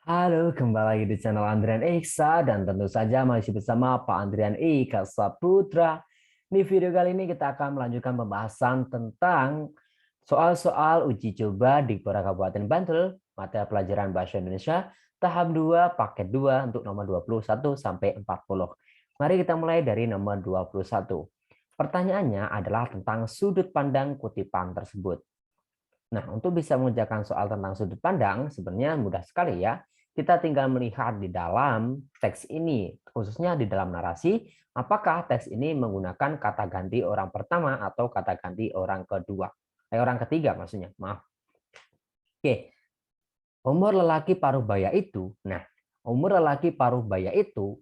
Halo, kembali lagi di channel Andrian Iksa dan tentu saja masih bersama Pak Andrian Ika Saputra. Di video kali ini kita akan melanjutkan pembahasan tentang soal-soal uji coba di Kota Kabupaten Bantul, materi pelajaran Bahasa Indonesia, tahap 2, paket 2 untuk nomor 21 sampai 40. Mari kita mulai dari nomor 21. Pertanyaannya adalah tentang sudut pandang kutipan tersebut. Nah, untuk bisa mengerjakan soal tentang sudut pandang, sebenarnya mudah sekali ya. Kita tinggal melihat di dalam teks ini, khususnya di dalam narasi, apakah teks ini menggunakan kata ganti orang pertama atau kata ganti orang kedua. Orang ketiga maksudnya, maaf. Oke, umur lelaki paruh baya itu, nah, umur lelaki paruh baya itu,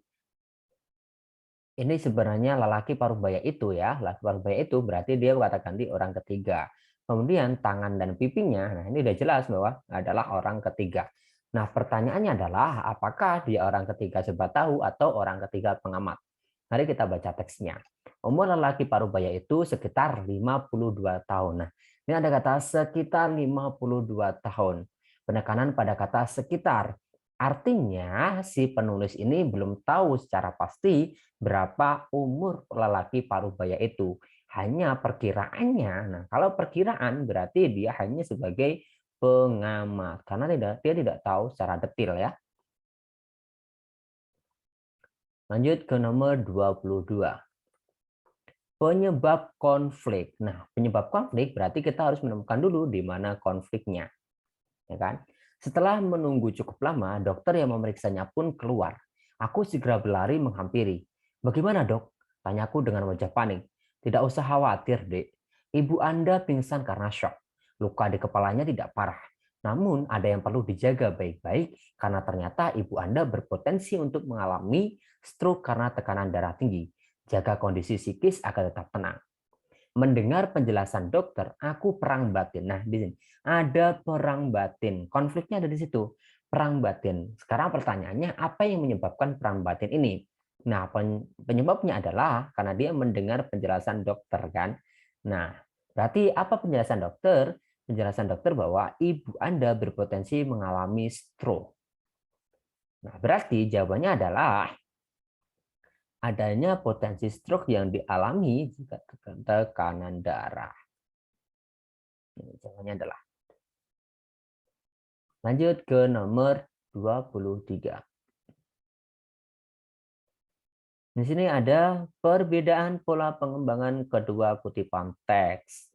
ini sebenarnya lelaki paruh baya itu ya, lelaki paruh baya itu berarti dia kata ganti orang ketiga. Kemudian tangan dan pipinya, nah ini udah jelas bahwa adalah orang ketiga. Nah pertanyaannya adalah apakah dia orang ketiga sobat tahu atau orang ketiga pengamat? Mari kita baca teksnya. Umur lelaki paruh baya itu sekitar 52 tahun. Nah ini ada kata sekitar 52 tahun. Penekanan pada kata sekitar. Artinya si penulis ini belum tahu secara pasti berapa umur lelaki parubaya itu. Hanya perkiraannya. Nah, kalau perkiraan berarti dia hanya sebagai pengamat karena dia tidak tahu secara detail ya. Lanjut ke nomor 22. Penyebab konflik. Nah, penyebab konflik berarti kita harus menemukan dulu di mana konfliknya, ya kan? Setelah menunggu cukup lama, dokter yang memeriksanya pun keluar. Aku segera berlari menghampiri. Bagaimana, Dok? Tanyaku dengan wajah panik. Tidak usah khawatir, Dek. Ibu Anda pingsan karena shock. Luka di kepalanya tidak parah. Namun ada yang perlu dijaga baik-baik karena ternyata ibu Anda berpotensi untuk mengalami stroke karena tekanan darah tinggi. Jaga kondisi psikis agar tetap tenang. Mendengar penjelasan dokter, aku perang batin. Nah, di sini ada perang batin. Konfliknya ada di situ. Perang batin. Sekarang pertanyaannya, apa yang menyebabkan perang batin ini? Nah, penyebabnya adalah karena dia mendengar penjelasan dokter kan. Nah, berarti apa penjelasan dokter? Penjelasan dokter bahwa ibu Anda berpotensi mengalami stroke. Nah, berarti jawabannya adalah adanya potensi stroke yang dialami jika tekanan darah. Jawabannya adalah. Lanjut ke nomor 23. Di sini ada perbedaan pola pengembangan kedua kutipan teks.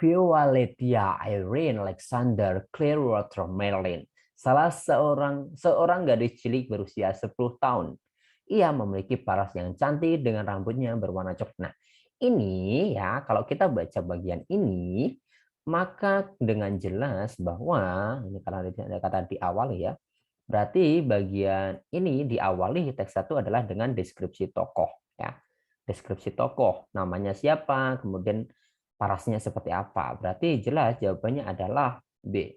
Violetia Irene Alexander Clearwater Marilyn. Salah seorang gadis cilik berusia 10 tahun. Ia memiliki paras yang cantik dengan rambutnya berwarna coklat. Nah, ini ya kalau kita baca bagian ini maka dengan jelas bahwa ini karena ada kata diawali ya. Berarti bagian ini diawali teks satu adalah dengan deskripsi tokoh ya. Deskripsi tokoh, namanya siapa, kemudian parasnya seperti apa. Berarti jelas jawabannya adalah B.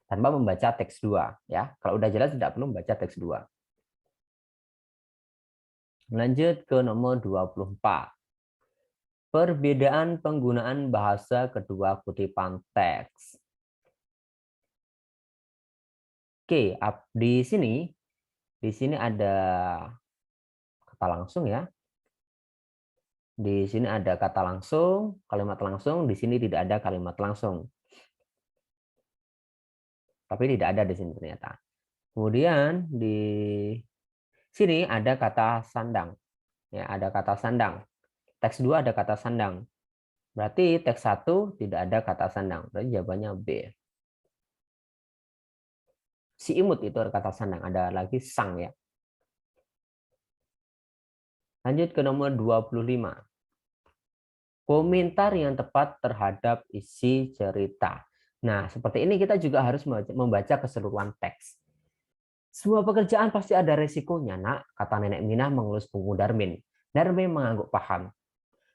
Tanpa membaca teks 2 ya. Kalau udah jelas tidak perlu membaca teks 2. Lanjut ke nomor 24. Perbedaan penggunaan bahasa kedua kutipan teks. Oke, di sini ada kata langsung ya. Di sini ada kata langsung, kalimat langsung, di sini tidak ada kalimat langsung. Tapi tidak ada di sini ternyata. Kemudian di sini ada kata sandang. Ya, ada kata sandang. Teks 2 ada kata sandang. Berarti teks 1 tidak ada kata sandang. Berarti jawabannya B. Si imut itu ada kata sandang, ada lagi sang ya. Lanjut ke nomor 25. Komentar yang tepat terhadap isi cerita. Nah, seperti ini kita juga harus membaca keseluruhan teks. Sebuah pekerjaan pasti ada resikonya, nak, kata nenek Minah mengelus punggung Darmin. Darmin mengangguk paham.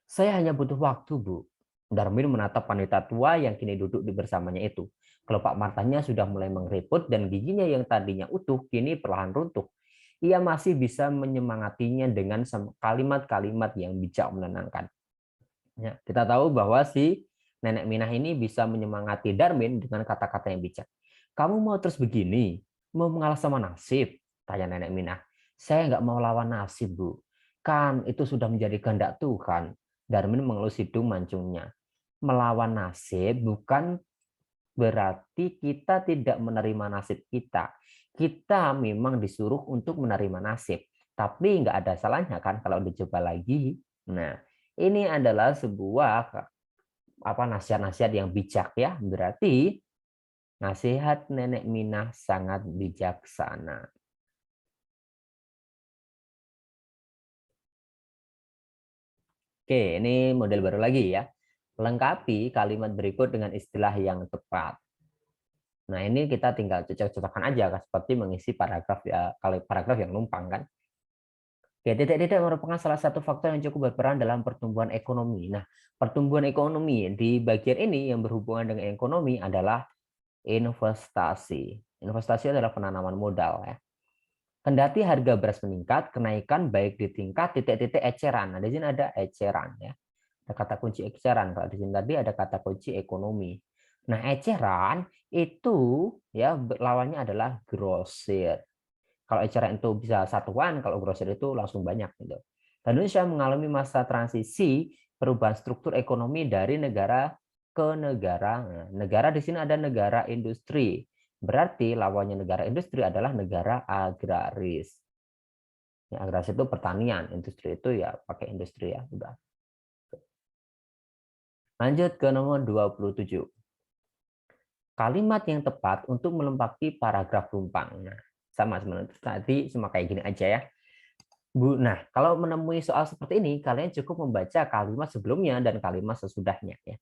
Saya hanya butuh waktu, Bu. Darmin menatap wanita tua yang kini duduk di bersamanya itu. Kelopak matanya sudah mulai mengeriput dan giginya yang tadinya utuh kini perlahan runtuh. Ia masih bisa menyemangatinya dengan kalimat-kalimat yang bijak menenangkan. Ya, kita tahu bahwa si Nenek Minah ini bisa menyemangati Darmin dengan kata-kata yang bijak. Kamu mau terus begini? Mau mengalah sama nasib? Tanya Nenek Minah. Saya nggak mau lawan nasib, Bu. Kan itu sudah menjadi kehendak Tuhan. Darmin mengelus hidung mancungnya. Melawan nasib bukan berarti kita tidak menerima nasib kita. Kita memang disuruh untuk menerima nasib. Tapi nggak ada salahnya kan kalau dicoba lagi. Nah, ini adalah sebuah nasihat-nasihat yang bijak ya. Berarti nasihat Nenek Minah sangat bijaksana. Oke, ini model baru lagi ya. Lengkapi kalimat berikut dengan istilah yang tepat. Nah, ini kita tinggal cocok-cocokkan aja seperti mengisi paragraf ya, kalau paragraf yang numpang kan. Oke, titik-titik merupakan salah satu faktor yang cukup berperan dalam pertumbuhan ekonomi. Nah, pertumbuhan ekonomi di bagian ini yang berhubungan dengan ekonomi adalah investasi. Investasi adalah penanaman modal ya. Kendati harga beras meningkat, kenaikan baik di tingkat titik-titik eceran. Nah, di sini ada eceran ya. Ada kata kunci eceran. Kalau di sini tadi ada kata kunci ekonomi. Nah, eceran itu ya lawannya adalah grosir. Kalau eceran itu bisa satuan, kalau grosir itu langsung banyak gitu. Dan Indonesia mengalami masa transisi perubahan struktur ekonomi dari negara ke negara. Nah, negara di sini ada negara industri. Berarti lawannya negara industri adalah negara agraris. Ya, agraris itu pertanian, industri itu ya pakai industri ya, udah. Lanjut ke nomor 27. Kalimat yang tepat untuk melengkapi paragraf tumpang. Nah, sama sebenarnya tadi cuma kayak gini aja ya. Bu, nah, kalau menemui soal seperti ini, kalian cukup membaca kalimat sebelumnya dan kalimat sesudahnya ya.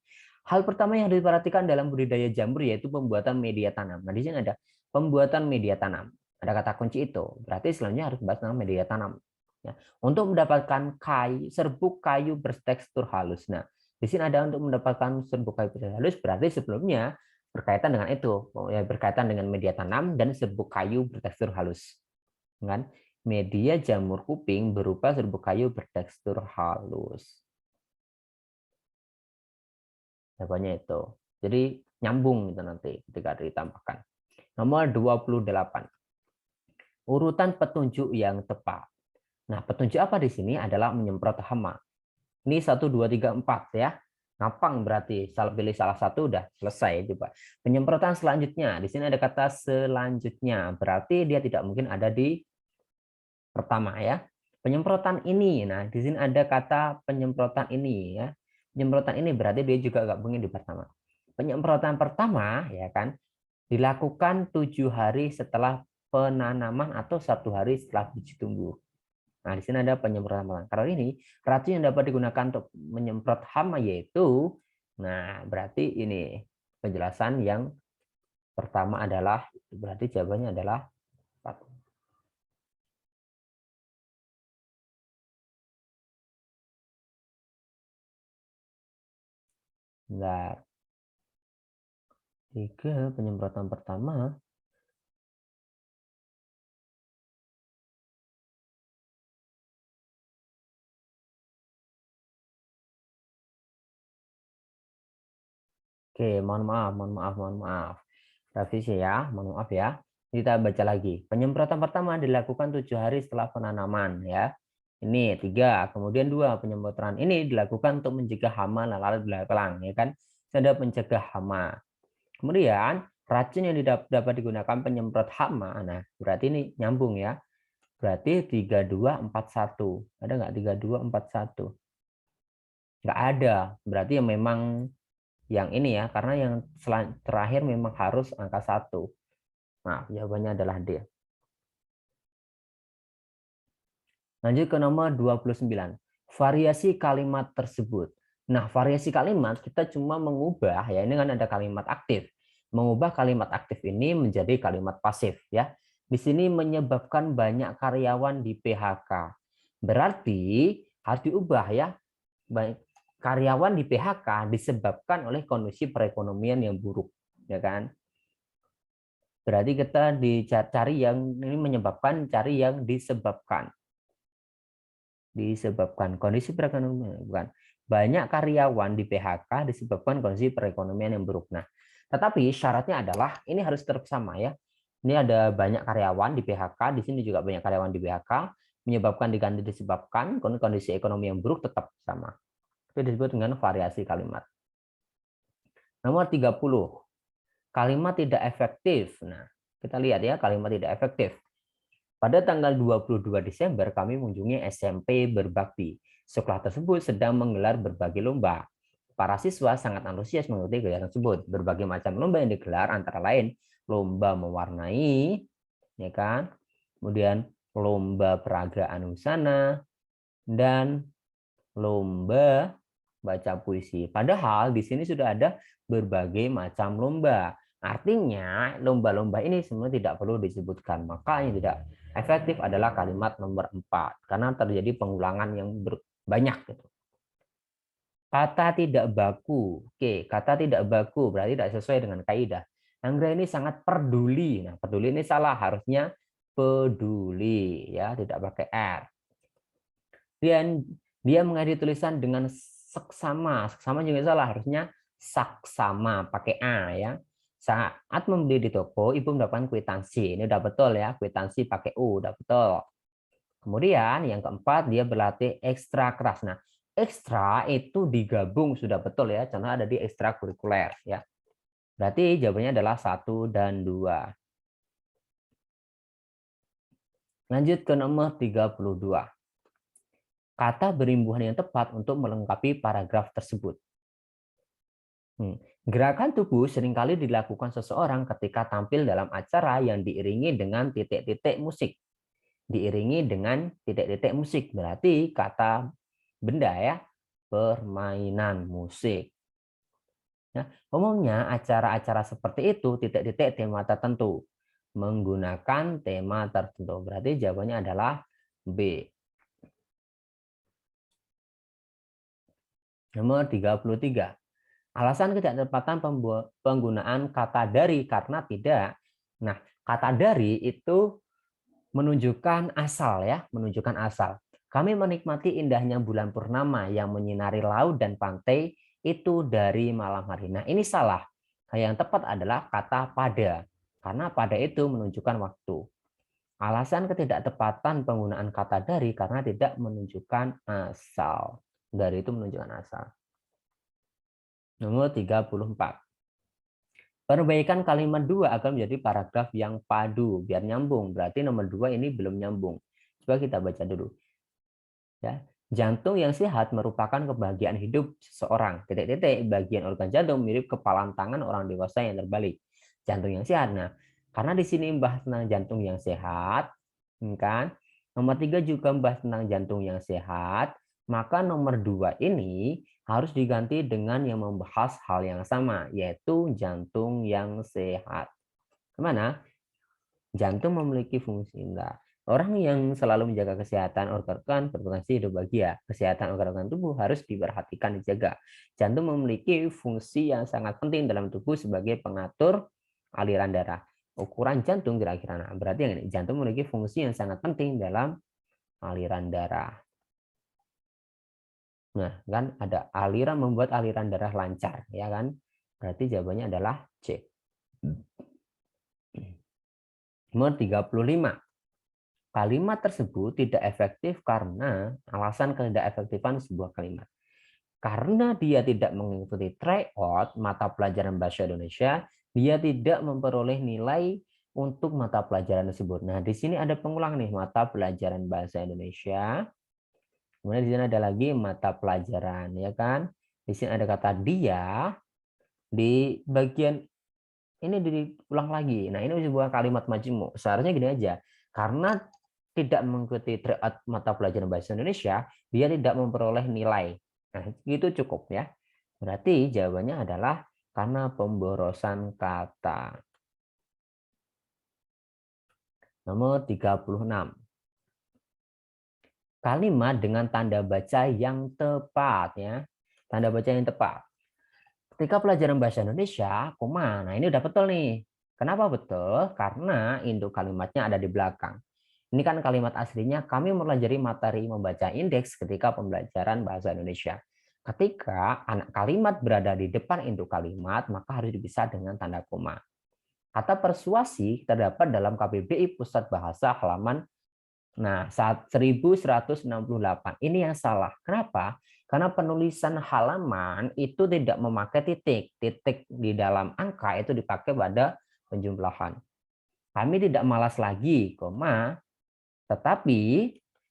Hal pertama yang harus diperhatikan dalam budidaya jamur yaitu pembuatan media tanam. Nah, di sini ada pembuatan media tanam. Ada kata kunci itu. Berarti selanjutnya harus bahas tentang media tanam. Ya. Untuk mendapatkan serbuk kayu bertekstur halus. Nah, di sini ada untuk mendapatkan serbuk kayu bertekstur halus berarti sebelumnya berkaitan dengan itu, ya berkaitan dengan media tanam dan serbuk kayu bertekstur halus. Kan? Media jamur kuping berupa serbuk kayu bertekstur halus. Jawabannya itu. Jadi nyambung itu nanti ketika ditambahkan. Nomor 28. Urutan petunjuk yang tepat. Nah, petunjuk apa di sini adalah menyemprot hama. Ini 1, 2, 3, 4 ya. Ngapang berarti pilih salah satu udah selesai coba. Penyemprotan selanjutnya. Di sini ada kata selanjutnya. Berarti dia tidak mungkin ada di pertama ya. Penyemprotan ini. Nah, di sini ada kata penyemprotan ini ya. Penyemprotan ini berarti dia juga nggak mungkin di pertama. Penyemprotan pertama ya kan dilakukan 7 hari setelah penanaman atau 1 hari setelah biji tumbuh. Nah, di sini ada penyemprotan pertama. Kalau ini racun yang dapat digunakan untuk menyemprot hama yaitu, nah berarti ini penjelasan yang pertama adalah berarti jawabannya adalah 1. Enggak. 3 penyemprotan pertama. Oke, mohon maaf. Revisi ya, mohon maaf ya. Kita baca lagi. Penyemprotan pertama dilakukan 7 hari setelah penanaman ya. Ini 3, kemudian 2 penyemprotan ini dilakukan untuk mencegah hama lalat belalang ya kan. Ada pencegah hama. Kemudian racun yang dapat digunakan penyemprot hama. Nah, berarti ini nyambung ya. Berarti 3241. Ada nggak 3241? Nggak ada. Berarti yang memang yang ini ya, karena yang terakhir memang harus angka 1. Nah, jawabannya adalah D. Lanjut ke nomor 29. Variasi kalimat tersebut. Nah, variasi kalimat kita cuma mengubah ya, ini kan ada kalimat aktif. Mengubah kalimat aktif ini menjadi kalimat pasif ya. Di sini menyebabkan banyak karyawan di PHK. Berarti harus diubah ya. Baik, karyawan di PHK disebabkan oleh kondisi perekonomian yang buruk, ya kan? Berarti kita dicari yang ini menyebabkan, cari yang disebabkan. Disebabkan kondisi perekonomian bukan. banyak karyawan di PHK disebabkan kondisi perekonomian yang buruk. Nah, tetapi syaratnya adalah ini harus tetap sama ya. Ini ada banyak karyawan di PHK, di sini juga banyak karyawan di PHK, menyebabkan diganti disebabkan kondisi ekonomi yang buruk tetap sama. Itu disebut dengan variasi kalimat. Nomor 30. Kalimat tidak efektif. Nah, kita lihat ya kalimat tidak efektif. Pada tanggal 22 Desember kami mengunjungi SMP Berbakti. Sekolah tersebut sedang menggelar berbagai lomba. Para siswa sangat antusias mengikuti kegiatan tersebut. Berbagai macam lomba yang digelar antara lain lomba mewarnai, ya kan? Kemudian lomba peragaan busana dan lomba baca puisi. Padahal di sini sudah ada berbagai macam lomba. Artinya lomba-lomba ini semua tidak perlu disebutkan. Maka yang tidak efektif adalah kalimat nomor 4 karena terjadi pengulangan yang banyak gitu. Kata tidak baku. Oke, kata tidak baku berarti tidak sesuai dengan kaidah. Anggra ini sangat peduli. Nah, peduli ini salah, harusnya peduli ya, tidak pakai R. Dan dia mengakhiri tulisan dengan seksama. Seksama juga salah, harusnya saksama pakai A ya. Saat membeli di toko, ibu mendapatkan kwitansi. Ini udah betul ya, kwitansi pakai U, udah betul. Kemudian yang keempat, dia berlatih ekstra keras. Nah, ekstra itu digabung sudah betul ya, contoh ada di ekstrakurikuler ya. Berarti jawabannya adalah 1 dan 2. Lanjut ke nomor 32. Kata berimbuhan yang tepat untuk melengkapi paragraf tersebut. Gerakan tubuh seringkali dilakukan seseorang ketika tampil dalam acara yang diiringi dengan titik-titik musik. Diiringi dengan titik-titik musik. Berarti kata benda ya, permainan musik. Nah, umumnya acara-acara seperti itu titik-titik tema tertentu. Menggunakan tema tertentu. Berarti jawabannya adalah B. Nomor 33. Alasan ketidaktepatan penggunaan kata dari karena tidak. Nah, kata dari itu menunjukkan asal ya, menunjukkan asal. Kami menikmati indahnya bulan purnama yang menyinari laut dan pantai itu dari malam hari. Nah, ini salah. Yang tepat adalah kata pada. Karena pada itu menunjukkan waktu. Alasan ketidaktepatan penggunaan kata dari karena tidak menunjukkan asal. Dari itu menunjukkan asal. Nomor 34. Perbaikan kalimat 2 agar menjadi paragraf yang padu biar nyambung. Berarti nomor 2 ini belum nyambung. Coba kita baca dulu. Ya, jantung yang sehat merupakan kebahagiaan hidup seseorang. Titik-titik bagian organ jantung mirip kepalan tangan orang dewasa yang terbalik. Jantung yang sehat. Nah, karena di sini membahas tentang jantung yang sehat, kan? Nomor 3 juga membahas tentang jantung yang sehat, maka nomor 2 ini harus diganti dengan yang membahas hal yang sama, yaitu jantung yang sehat. Kemana? Jantung memiliki fungsi. Nah, orang yang selalu menjaga kesehatan organ-organ berpotensi hidup bahagia. Kesehatan organ-organ tubuh harus diperhatikan, dijaga. Jantung memiliki fungsi yang sangat penting dalam tubuh sebagai pengatur aliran darah. Ukuran jantung kira-kira. Nah, berarti yang ini, jantung memiliki fungsi yang sangat penting dalam aliran darah. Nah, kan ada aliran membuat aliran darah lancar, ya kan? Berarti jawabannya adalah C. Nomor 35. Kalimat tersebut tidak efektif karena alasan ketidakefektifan sebuah kalimat. Karena dia tidak mengikuti tryout mata pelajaran bahasa Indonesia, dia tidak memperoleh nilai untuk mata pelajaran tersebut. Nah, di sini ada pengulang nih mata pelajaran bahasa Indonesia. Kemudian di sini ada lagi mata pelajaran, ya kan? Di sini ada kata dia, di bagian ini diulang lagi. Nah, ini sebuah kalimat majemuk. Seharusnya gini aja. Karena tidak mengikuti tryout mata pelajaran bahasa Indonesia, dia tidak memperoleh nilai. Nah, itu cukup ya. Berarti jawabannya adalah karena pemborosan kata. Nomor 36. Kalimat dengan tanda baca yang tepat ya. Tanda baca yang tepat. Ketika pelajaran bahasa Indonesia, koma. Nah, ini udah betul nih. Kenapa betul? Karena induk kalimatnya ada di belakang. Ini kan kalimat aslinya, kami mempelajari materi membaca indeks ketika pembelajaran bahasa Indonesia. Ketika anak kalimat berada di depan induk kalimat, maka harus dipisah dengan tanda koma. Kata persuasi terdapat dalam KBBI Pusat Bahasa halaman 1168. Ini yang salah. Kenapa? Karena penulisan halaman itu tidak memakai titik. Titik di dalam angka itu dipakai pada penjumlahan. Kami tidak malas lagi, tetapi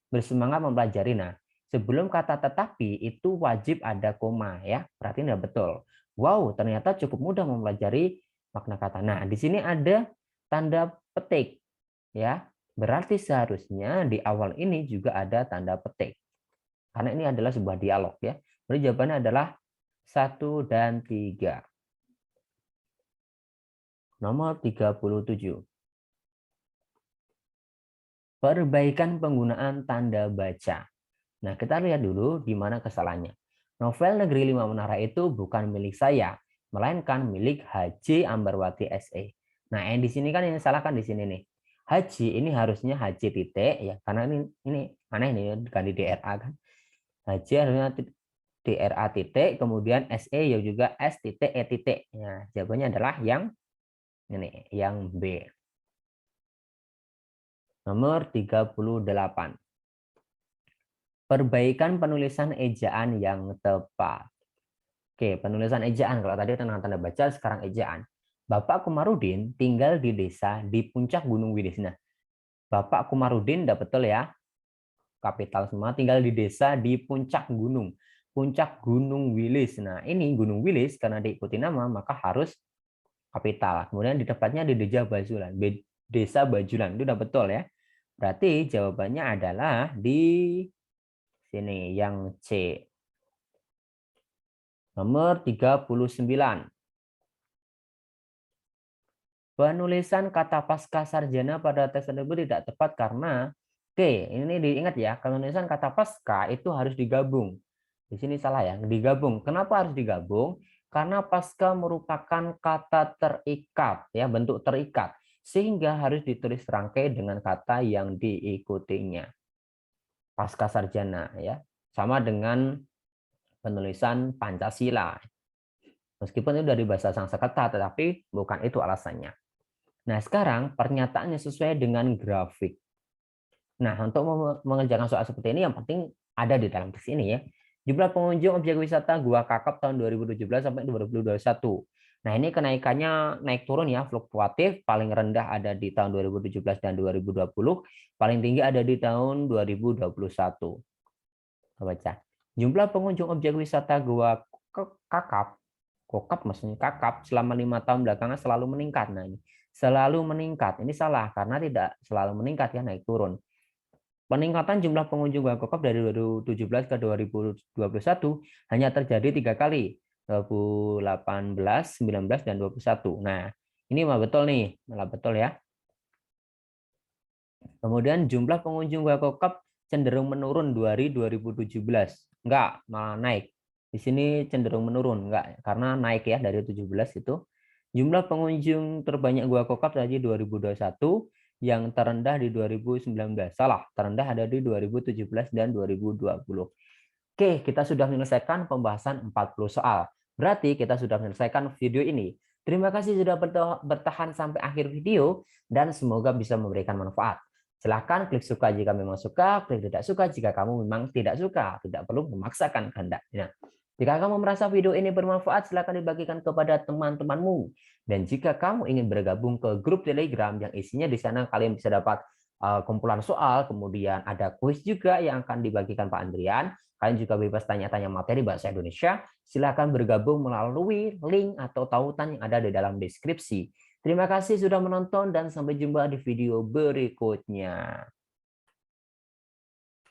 bersemangat mempelajari. Nah, sebelum kata tetapi itu wajib ada koma ya. Berarti tidak betul. Wow, ternyata cukup mudah mempelajari makna kata. Nah, di sini ada tanda petik ya. Berarti seharusnya di awal ini juga ada tanda petik. Karena ini adalah sebuah dialog ya. Jadi jawabannya adalah 1 dan 3. Nomor 37. Perbaikan penggunaan tanda baca. Nah, kita lihat dulu di mana kesalahannya. Novel Negeri Lima Menara itu bukan milik saya, melainkan milik Haji Ambarwati SE. Nah, yang di sini kan yang salah kan di sini nih. Haji ini harusnya Haji titik ya, karena ini aneh nih ganti DRA kan. Haji harusnya DRA titik, kemudian SE ya juga S titik E titik. Nah, jawabannya adalah yang ini, yang B. Nomor 38. Perbaikan penulisan ejaan yang tepat. Oke, penulisan ejaan. Kalau tadi tentang tanda baca, sekarang ejaan. Bapak Komarudin tinggal di desa di puncak Gunung Wilis. Nah, Bapak Komarudin udah betul ya. Kapital semua, tinggal di desa di puncak gunung. Puncak Gunung Wilis. Nah, ini Gunung Wilis karena diikuti nama, maka harus kapital. Kemudian di depannya di Desa Bajulan. Desa Bajulan. Itu udah betul ya. Berarti jawabannya adalah di sini yang C. Nomor 39. Penulisan kata pasca sarjana pada tes tersebut tidak tepat karena ini diingat ya, penulisan kata pasca itu harus digabung. Di sini salah ya, digabung. Kenapa harus digabung? Karena pasca merupakan kata terikat ya, bentuk terikat. Sehingga harus ditulis rangkai dengan kata yang diikutinya. Pasca sarjana ya. Sama dengan penulisan Pancasila. Meskipun itu dari bahasa Sanskerta, tetapi bukan itu alasannya. Nah, sekarang pernyataannya sesuai dengan grafik. Nah, untuk mengerjakan soal seperti ini, yang penting ada di dalam teks ini ya. Jumlah pengunjung objek wisata Gua Kakap tahun 2017 sampai 2021. Nah, ini kenaikannya naik turun ya, fluktuatif. Paling rendah ada di tahun 2017 dan 2020. Paling tinggi ada di tahun 2021. Baca. Jumlah pengunjung objek wisata Gua Kakap, maksudnya Kakap, selama 5 tahun belakangan selalu meningkat. Nah, ini selalu meningkat. Ini salah karena tidak selalu meningkat ya, naik turun. Peningkatan jumlah pengunjung Gua Kakap dari 2017 ke 2021 hanya terjadi 3 kali, 2018, 19, dan 21. Nah, ini malah betul nih, malah betul ya. Kemudian jumlah pengunjung Gua Kakap cenderung menurun dari 2017. Enggak, malah naik. Di sini cenderung menurun, enggak, karena naik ya dari 17 itu. Jumlah pengunjung terbanyak Gua Kakap dari 2021, yang terendah di 2019. Salah, terendah ada di 2017 dan 2020. Oke, kita sudah menyelesaikan pembahasan 40 soal. Berarti kita sudah menyelesaikan video ini. Terima kasih sudah bertahan sampai akhir video dan semoga bisa memberikan manfaat. Silahkan klik suka jika memang suka, klik tidak suka jika kamu memang tidak suka. Tidak perlu memaksakan kehendak. Nah, jika kamu merasa video ini bermanfaat, silakan dibagikan kepada teman-temanmu. Dan jika kamu ingin bergabung ke grup Telegram yang isinya di sana kalian bisa dapat kumpulan soal, kemudian ada kuis juga yang akan dibagikan Pak Andrian. Kalian juga bebas tanya-tanya materi bahasa Indonesia. Silakan bergabung melalui link atau tautan yang ada di dalam deskripsi. Terima kasih sudah menonton dan sampai jumpa di video berikutnya.